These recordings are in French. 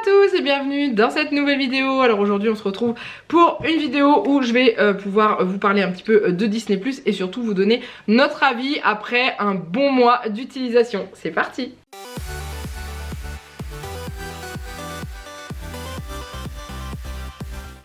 tous et bienvenue dans cette nouvelle vidéo. Alors aujourd'hui on se retrouve pour une vidéo où je vais pouvoir vous parler un petit peu de Disney+ et surtout vous donner notre avis après un bon mois d'utilisation. C'est parti!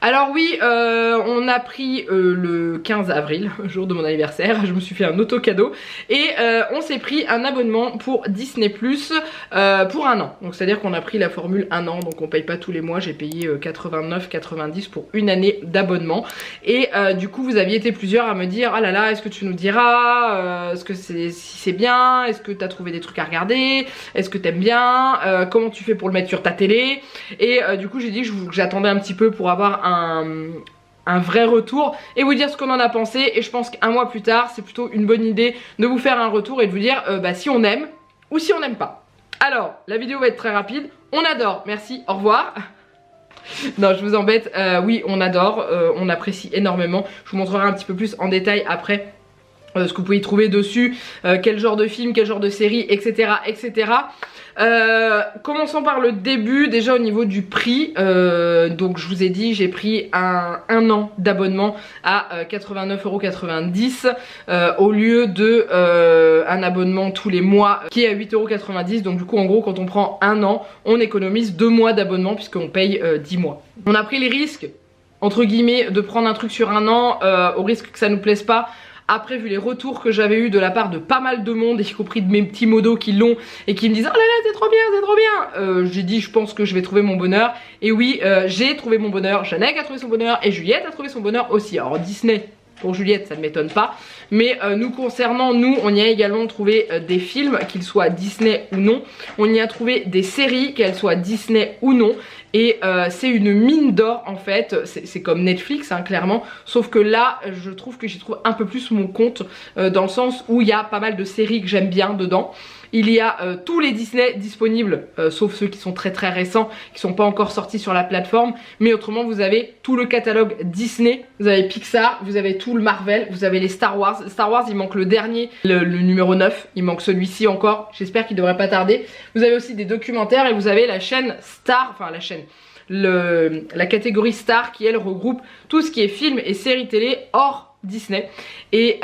Alors oui, on a pris le 15 avril, jour de mon anniversaire, je me suis fait un auto cadeau et on s'est pris un abonnement pour Disney+ pour un an. Donc c'est à dire qu'on a pris la formule un an, donc on paye pas tous les mois, j'ai payé 89,90 pour une année d'abonnement. Et du coup vous aviez été plusieurs à me dire ah là là, est-ce que tu nous diras est-ce que si c'est bien, est-ce que t'as trouvé des trucs à regarder, est-ce que t'aimes bien, comment tu fais pour le mettre sur ta télé. Et du coup j'ai dit que j'attendais un petit peu pour avoir un vrai retour et vous dire ce qu'on en a pensé. Et je pense qu'un mois plus tard c'est plutôt une bonne idée de vous faire un retour et de vous dire si on aime ou si on n'aime pas. Alors la vidéo va être très rapide. On adore, merci, au revoir. Non je vous embête, oui on adore, on apprécie énormément. Je vous montrerai un petit peu plus en détail après ce que vous pouvez y trouver dessus, quel genre de film, quel genre de série, etc. etc. Commençons par le début, déjà au niveau du prix. Donc je vous ai dit, j'ai pris un an d'abonnement à 89,90 € au lieu de un abonnement tous les mois qui est à 8,90 €. Donc du coup en gros quand on prend un an, on économise 2 mois d'abonnement puisqu'on paye 10 mois. On a pris les risques, entre guillemets, de prendre un truc sur un an au risque que ça nous plaise pas. Après, vu les retours que j'avais eu de la part de pas mal de monde, y compris de mes petits modos qui l'ont et qui me disent oh là là c'est trop bien, c'est trop bien, j'ai dit je pense que je vais trouver mon bonheur. Et oui, j'ai trouvé mon bonheur, Jeannette a trouvé son bonheur et Juliette a trouvé son bonheur aussi. Alors Disney pour Juliette ça ne m'étonne pas, mais nous concernant, nous on y a également trouvé des films, qu'ils soient Disney ou non. On y a trouvé des séries, qu'elles soient Disney ou non. Et c'est une mine d'or en fait, c'est comme Netflix hein, clairement, sauf que là je trouve que j'y trouve un peu plus mon compte dans le sens où il y a pas mal de séries que j'aime bien dedans. Il y a tous les Disney disponibles, sauf ceux qui sont très très récents, qui sont pas encore sortis sur la plateforme. Mais autrement vous avez tout le catalogue Disney, vous avez Pixar, vous avez tout le Marvel, vous avez les Star Wars. Star Wars il manque le dernier, le numéro 9, il manque celui-ci encore, j'espère qu'il devrait pas tarder. Vous avez aussi des documentaires et vous avez la chaîne Star, enfin la chaîne, la catégorie Star qui elle regroupe tout ce qui est films et séries télé hors Disney et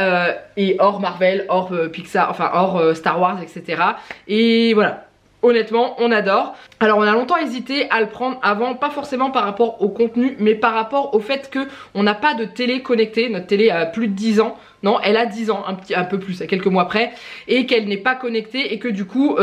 hors Marvel, hors Pixar, enfin hors Star Wars, etc. Et voilà, honnêtement on adore. Alors on a longtemps hésité à le prendre avant, pas forcément par rapport au contenu mais par rapport au fait que on n'a pas de télé connectée. Notre télé a plus de 10 ans. Non, elle a 10 ans, un peu plus, à quelques mois près, et qu'elle n'est pas connectée et que du coup,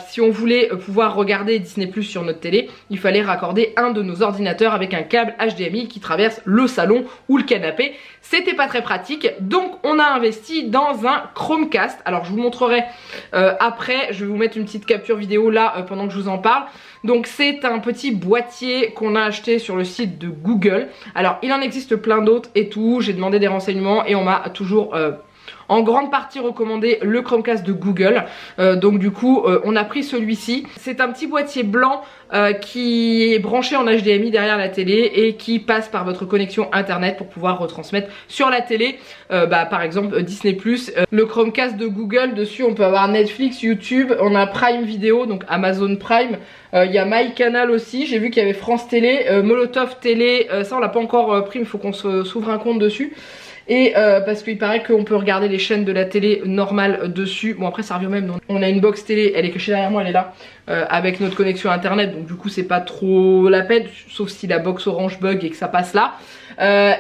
si on voulait pouvoir regarder Disney+ sur notre télé, il fallait raccorder un de nos ordinateurs avec un câble HDMI qui traverse le salon ou le canapé. C'était pas très pratique, donc on a investi dans un Chromecast. Alors je vous montrerai après, je vais vous mettre une petite capture vidéo là pendant que je vous en parle. Donc c'est un petit boîtier qu'on a acheté sur le site de Google. Alors il en existe plein d'autres et tout, j'ai demandé des renseignements et on m'a toujours en grande partie recommandé le Chromecast de Google. Donc du coup on a pris celui-ci. C'est un petit boîtier blanc qui est branché en HDMI derrière la télé et qui passe par votre connexion internet pour pouvoir retransmettre sur la télé par exemple Disney+. Le Chromecast de Google, dessus on peut avoir Netflix, YouTube, on a Prime Video, donc Amazon Prime. Il y a MyCanal aussi, j'ai vu qu'il y avait France Télé, Molotov Télé, ça on l'a pas encore pris mais il faut qu'on s'ouvre un compte dessus. Et parce qu'il paraît qu'on peut regarder les chaînes de la télé normale dessus. Bon après ça revient au même, on a une box télé, elle est cachée derrière moi, elle est là, avec notre connexion internet. Donc du coup c'est pas trop la peine, sauf si la box orange bug et que ça passe là.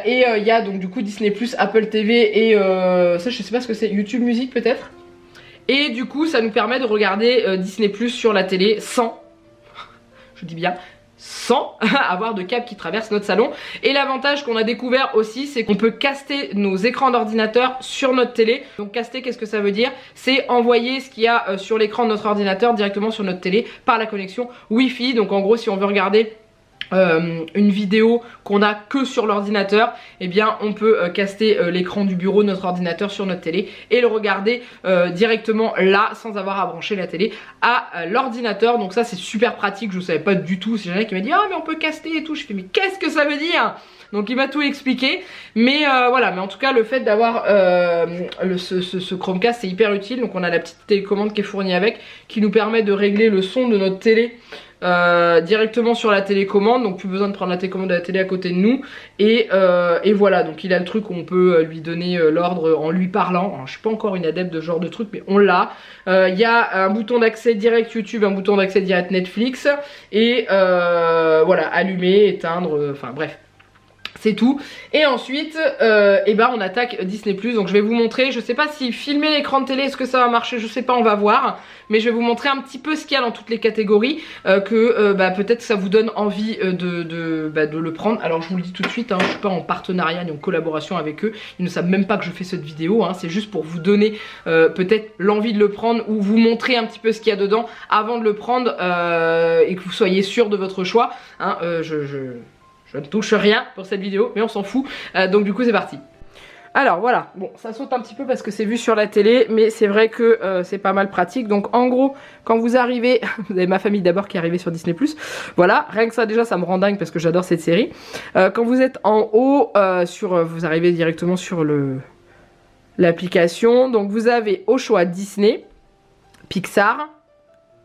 Et il y a donc du coup Disney+, Apple TV et ça je sais pas ce que c'est, YouTube Music peut-être. Et du coup ça nous permet de regarder Disney+ sur la télé sans, je dis bien, sans avoir de câble qui traverse notre salon. Et l'avantage qu'on a découvert aussi, c'est qu'on peut caster nos écrans d'ordinateur sur notre télé. Donc caster, qu'est-ce que ça veut dire? C'est envoyer ce qu'il y a sur l'écran de notre ordinateur directement sur notre télé par la connexion Wi-Fi. Donc en gros si on veut regarder une vidéo qu'on a que sur l'ordinateur, eh bien on peut caster l'écran du bureau de notre ordinateur sur notre télé et le regarder directement là sans avoir à brancher la télé à l'ordinateur. Donc ça c'est super pratique, je ne savais pas du tout. C'est Jeannette qui m'a dit ah mais on peut caster et tout, je fais mais qu'est-ce que ça veut dire? Donc il m'a tout expliqué, mais voilà, mais en tout cas le fait d'avoir ce Chromecast c'est hyper utile. Donc on a la petite télécommande qui est fournie avec, qui nous permet de régler le son de notre télé directement sur la télécommande, donc plus besoin de prendre la télécommande de la télé à côté de nous. Et voilà, donc il a le truc où on peut lui donner l'ordre en lui parlant. Alors, je suis pas encore une adepte de ce genre de truc, mais on l'a. Il y a un bouton d'accès direct YouTube, un bouton d'accès direct Netflix, et voilà, allumer, éteindre, enfin bref. C'est tout. Et ensuite, et ben on attaque Disney+. Donc je vais vous montrer, je sais pas si filmer l'écran de télé, est-ce que ça va marcher, je sais pas, on va voir. Mais je vais vous montrer un petit peu ce qu'il y a dans toutes les catégories, peut-être ça vous donne envie de le prendre. Alors je vous le dis tout de suite, hein, je suis pas en partenariat ni en collaboration avec eux. Ils ne savent même pas que je fais cette vidéo, hein, c'est juste pour vous donner peut-être l'envie de le prendre ou vous montrer un petit peu ce qu'il y a dedans avant de le prendre et que vous soyez sûr de votre choix. Hein, je ne touche rien pour cette vidéo, mais on s'en fout. Donc du coup c'est parti. Alors voilà, bon ça saute un petit peu parce que c'est vu sur la télé, mais c'est vrai que c'est pas mal pratique. Donc en gros, quand vous arrivez, vous avez ma famille d'abord qui est arrivée sur Disney+. Voilà, rien que ça déjà ça me rend dingue parce que j'adore cette série. Quand vous êtes en haut, vous arrivez directement sur l'application. Donc vous avez au choix Disney, Pixar,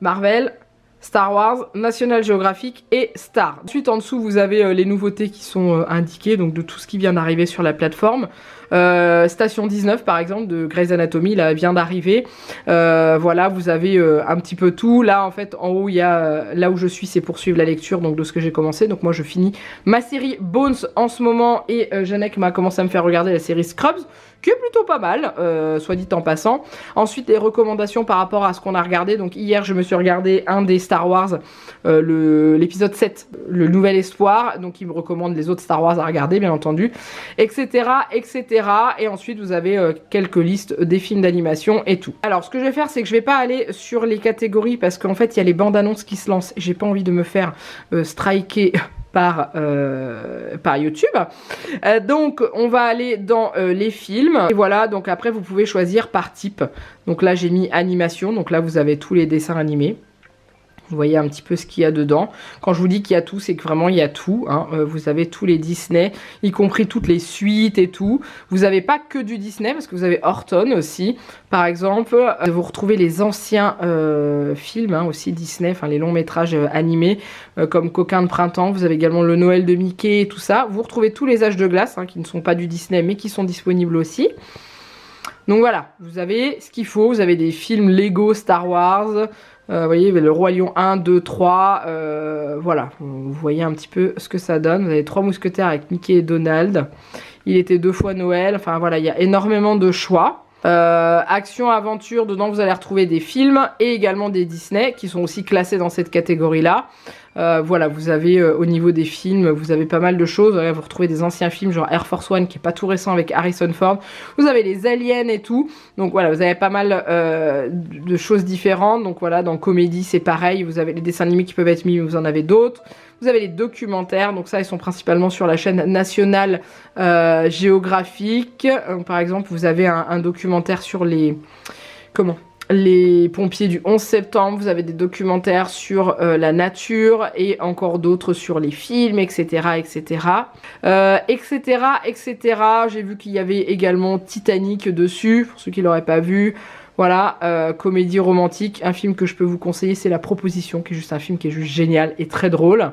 Marvel, Star Wars, National Geographic et Star. Ensuite en dessous vous avez les nouveautés qui sont indiquées, donc de tout ce qui vient d'arriver sur la plateforme. Station 19 par exemple de Grey's Anatomy là vient d'arriver. Voilà, vous avez un petit peu tout. Là en fait en haut il y a là où je suis, c'est poursuivre la lecture donc de ce que j'ai commencé. Donc moi je finis ma série Bones en ce moment et Janek m'a commencé à me faire regarder la série Scrubs qui est plutôt pas mal, soit dit en passant. Ensuite les recommandations par rapport à ce qu'on a regardé. Donc hier je me suis regardé un des Star Wars, l'épisode 7, le nouvel espoir. Donc il me recommande les autres Star Wars à regarder bien entendu, etc. etc. Et ensuite vous avez quelques listes des films d'animation et tout. Alors ce que je vais faire c'est que je vais pas aller sur les catégories parce qu'en fait il y a les bandes annonces qui se lancent. J'ai pas envie de me faire striker par YouTube. Donc on va aller dans les films. Et voilà, donc après vous pouvez choisir par type. Donc là j'ai mis animation, donc là vous avez tous les dessins animés. Vous voyez un petit peu ce qu'il y a dedans. Quand je vous dis qu'il y a tout, c'est que vraiment il y a tout. Hein. Vous avez tous les Disney, y compris toutes les suites et tout. Vous n'avez pas que du Disney, parce que vous avez Horton aussi. Par exemple, vous retrouvez les anciens films hein, aussi Disney, enfin les longs métrages animés, comme Coquin de printemps. Vous avez également le Noël de Mickey et tout ça. Vous retrouvez tous les âges de glace, hein, qui ne sont pas du Disney, mais qui sont disponibles aussi. Donc voilà, vous avez ce qu'il faut. Vous avez des films Lego Star Wars. Vous voyez, le Roi Lion 1, 2, 3, voilà, vous voyez un petit peu ce que ça donne. Vous avez 3 mousquetaires avec Mickey et Donald. Il était 2 fois Noël, enfin voilà, il y a énormément de choix. Action, aventure, dedans vous allez retrouver des films et également des Disney qui sont aussi classés dans cette catégorie-là. Voilà, vous avez au niveau des films, vous avez pas mal de choses. Vous retrouvez des anciens films genre Air Force One qui est pas tout récent avec Harrison Ford. Vous avez les aliens et tout. Donc voilà, vous avez pas mal de choses différentes. Donc voilà, dans comédie c'est pareil. Vous avez les dessins animés qui peuvent être mis, mais vous en avez d'autres. Vous avez les documentaires, donc ça ils sont principalement sur la chaîne National Geographic. Par exemple, vous avez un documentaire sur les pompiers du 11 septembre, vous avez des documentaires sur la nature et encore d'autres sur les films, etc. etc. etc. J'ai vu qu'il y avait également Titanic dessus, pour ceux qui l'auraient pas vu. Voilà, comédie romantique, un film que je peux vous conseiller, c'est La Proposition, qui est juste un film qui est juste génial et très drôle.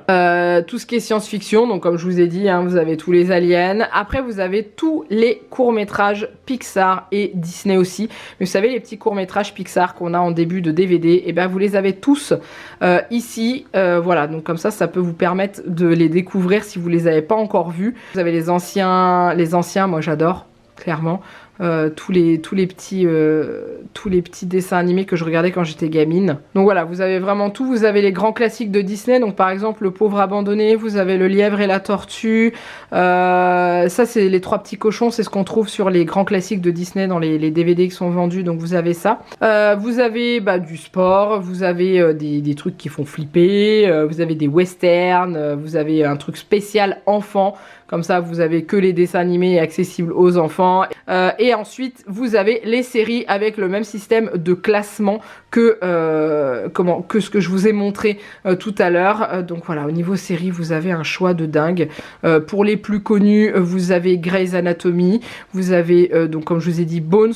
Tout ce qui est science-fiction, donc comme je vous ai dit, hein, vous avez tous les aliens. Après, vous avez tous les courts-métrages Pixar et Disney aussi. Mais vous savez, les petits courts-métrages Pixar qu'on a en début de DVD, et ben vous les avez tous ici. Voilà, donc comme ça peut vous permettre de les découvrir si vous les avez pas encore vus. Vous avez les anciens, moi j'adore, clairement. Tous les petits dessins animés que je regardais quand j'étais gamine. Donc voilà, vous avez vraiment tout. Vous avez les grands classiques de Disney, donc par exemple Le Pauvre Abandonné, vous avez Le Lièvre et la Tortue. Ça c'est Les Trois Petits Cochons, c'est ce qu'on trouve sur les grands classiques de Disney dans les DVD qui sont vendus, donc vous avez ça. Vous avez du sport, vous avez des trucs qui font flipper, vous avez des westerns, vous avez un truc spécial enfant. Comme ça, vous avez que les dessins animés accessibles aux enfants. Et ensuite, vous avez les séries avec le même système de classement que ce que je vous ai montré tout à l'heure. Donc voilà, au niveau série, vous avez un choix de dingue. Pour les plus connus, vous avez Grey's Anatomy. Vous avez, donc comme je vous ai dit, Bones.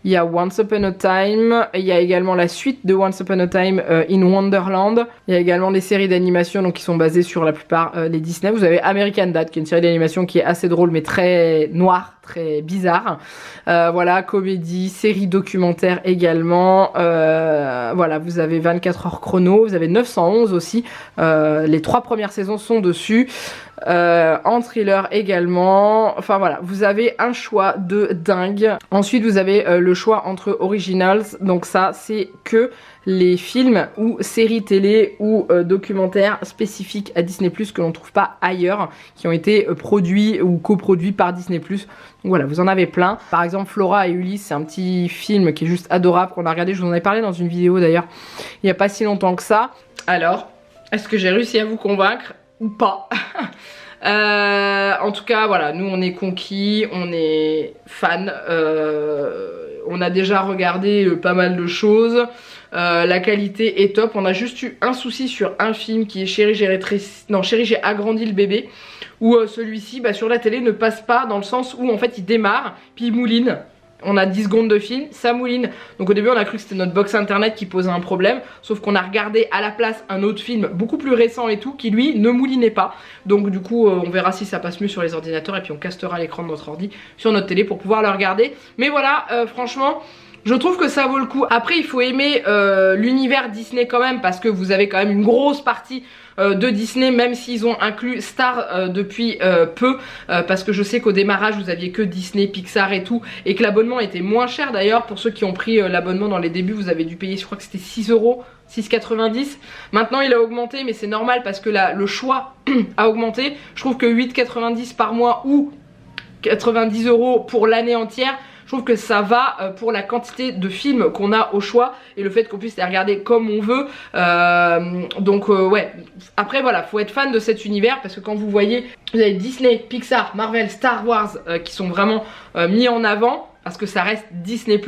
il y a Once Upon a Time, il y a également la suite de Once Upon a Time in Wonderland, il y a également des séries d'animation donc qui sont basées sur la plupart les Disney. Vous avez American Dad qui est une série d'animation qui est assez drôle mais très noire, très bizarre. Voilà, comédie, série documentaire également. Voilà, vous avez 24 heures chrono, vous avez 911 aussi. Les 3 premières saisons sont dessus. En thriller également. Enfin voilà, vous avez un choix de dingue. Ensuite, vous avez le choix entre originals. Donc ça, c'est que les films ou séries télé ou documentaires spécifiques à Disney+, que l'on ne trouve pas ailleurs, qui ont été produits ou coproduits par Disney+. Donc voilà, vous en avez plein. Par exemple, Flora et Ulysse, c'est un petit film qui est juste adorable, qu'on a regardé, je vous en ai parlé dans une vidéo d'ailleurs, il n'y a pas si longtemps que ça. Alors, est-ce que j'ai réussi à vous convaincre ou pas? En tout cas, voilà, nous on est conquis, on est fans, on a déjà regardé pas mal de choses. La qualité est top. On a juste eu un souci sur un film qui est Chérie j'ai agrandi le bébé, où celui-ci sur la télé ne passe pas, dans le sens où en fait il démarre puis il mouline. On a 10 secondes de film, ça mouline. Donc au début on a cru que c'était notre box internet qui posait un problème, sauf qu'on a regardé à la place un autre film beaucoup plus récent et tout, qui lui ne moulinait pas. Donc du coup on verra si ça passe mieux sur les ordinateurs, et puis on castera l'écran de notre ordi sur notre télé pour pouvoir le regarder. Mais voilà, franchement, je trouve que ça vaut le coup. Après il faut aimer l'univers Disney quand même, parce que vous avez quand même une grosse partie de Disney, même s'ils ont inclus Star depuis peu, parce que je sais qu'au démarrage vous aviez que Disney, Pixar et tout, et que l'abonnement était moins cher d'ailleurs. Pour ceux qui ont pris l'abonnement dans les débuts, vous avez dû payer, je crois que c'était 6 €, 6,90. Maintenant il a augmenté, mais c'est normal parce que le choix a augmenté. Je trouve que 8,90 par mois ou 90 € pour l'année entière, je trouve que ça va pour la quantité de films qu'on a au choix et le fait qu'on puisse les regarder comme on veut. Donc ouais, après voilà, faut être fan de cet univers, parce que quand vous voyez, vous avez Disney, Pixar, Marvel, Star Wars qui sont vraiment mis en avant, parce que ça reste Disney+,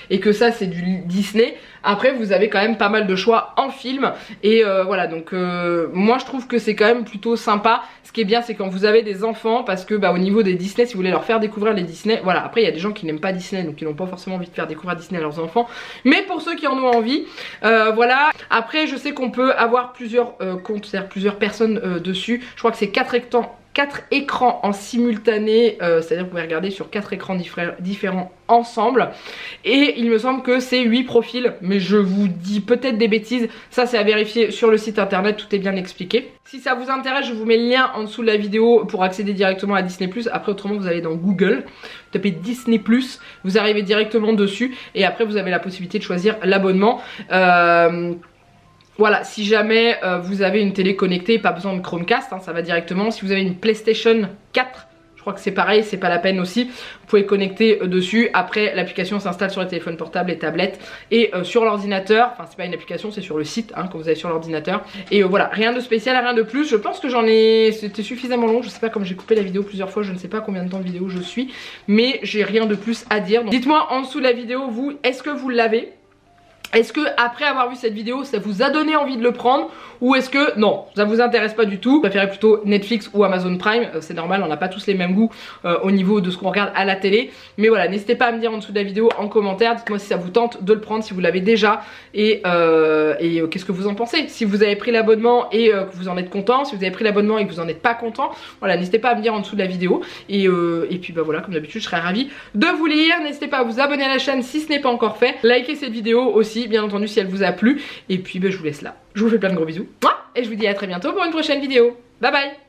et que ça c'est du Disney. Après vous avez quand même pas mal de choix en film, et voilà, donc moi je trouve que c'est quand même plutôt sympa. Ce qui est bien, c'est quand vous avez des enfants, parce que au niveau des Disney, si vous voulez leur faire découvrir les Disney, voilà, après il y a des gens qui n'aiment pas Disney, donc ils n'ont pas forcément envie de faire découvrir Disney à leurs enfants, mais pour ceux qui en ont envie, voilà. Après je sais qu'on peut avoir plusieurs comptes, c'est-à-dire plusieurs personnes dessus. Je crois que c'est 4 écrans en simultané, c'est-à-dire que vous pouvez regarder sur 4 écrans différents ensemble, et il me semble que c'est 8 profils, mais je vous dis peut-être des bêtises, ça c'est à vérifier sur le site internet, tout est bien expliqué. Si ça vous intéresse, je vous mets le lien en dessous de la vidéo pour accéder directement à Disney+. Après autrement vous allez dans Google, vous tapez Disney+, vous arrivez directement dessus, et après vous avez la possibilité de choisir l'abonnement. Voilà, si jamais vous avez une télé connectée, pas besoin de Chromecast, hein, ça va directement. Si vous avez une PlayStation 4, je crois que c'est pareil, c'est pas la peine aussi, vous pouvez connecter dessus. Après l'application s'installe sur les téléphones portables et tablettes, et sur l'ordinateur, enfin c'est pas une application, c'est sur le site quand vous allez sur l'ordinateur. Et voilà, rien de spécial, rien de plus. Je pense que c'était suffisamment long, je sais pas, comme j'ai coupé la vidéo plusieurs fois, je ne sais pas combien de temps de vidéo je suis, mais j'ai rien de plus à dire. Dites-moi en dessous de la vidéo, vous, est-ce que vous l'avez ? Est-ce que après avoir vu cette vidéo ça vous a donné envie de le prendre, ou est-ce que non, ça vous intéresse pas du tout, vous préférez plutôt Netflix ou Amazon Prime? C'est normal, on n'a pas tous les mêmes goûts au niveau de ce qu'on regarde à la télé, mais voilà, n'hésitez pas à me dire en dessous de la vidéo en commentaire, dites-moi si ça vous tente de le prendre, si vous l'avez déjà, et qu'est-ce que vous en pensez, si vous avez pris l'abonnement et que vous en êtes content, si vous avez pris l'abonnement et que vous en êtes pas content, voilà, n'hésitez pas à me dire en dessous de la vidéo, et puis voilà, comme d'habitude je serai ravie de vous lire. N'hésitez pas à vous abonner à la chaîne si ce n'est pas encore fait, likez cette vidéo aussi bien entendu si elle vous a plu, et puis je vous laisse là, je vous fais plein de gros bisous, et je vous dis à très bientôt pour une prochaine vidéo, bye bye.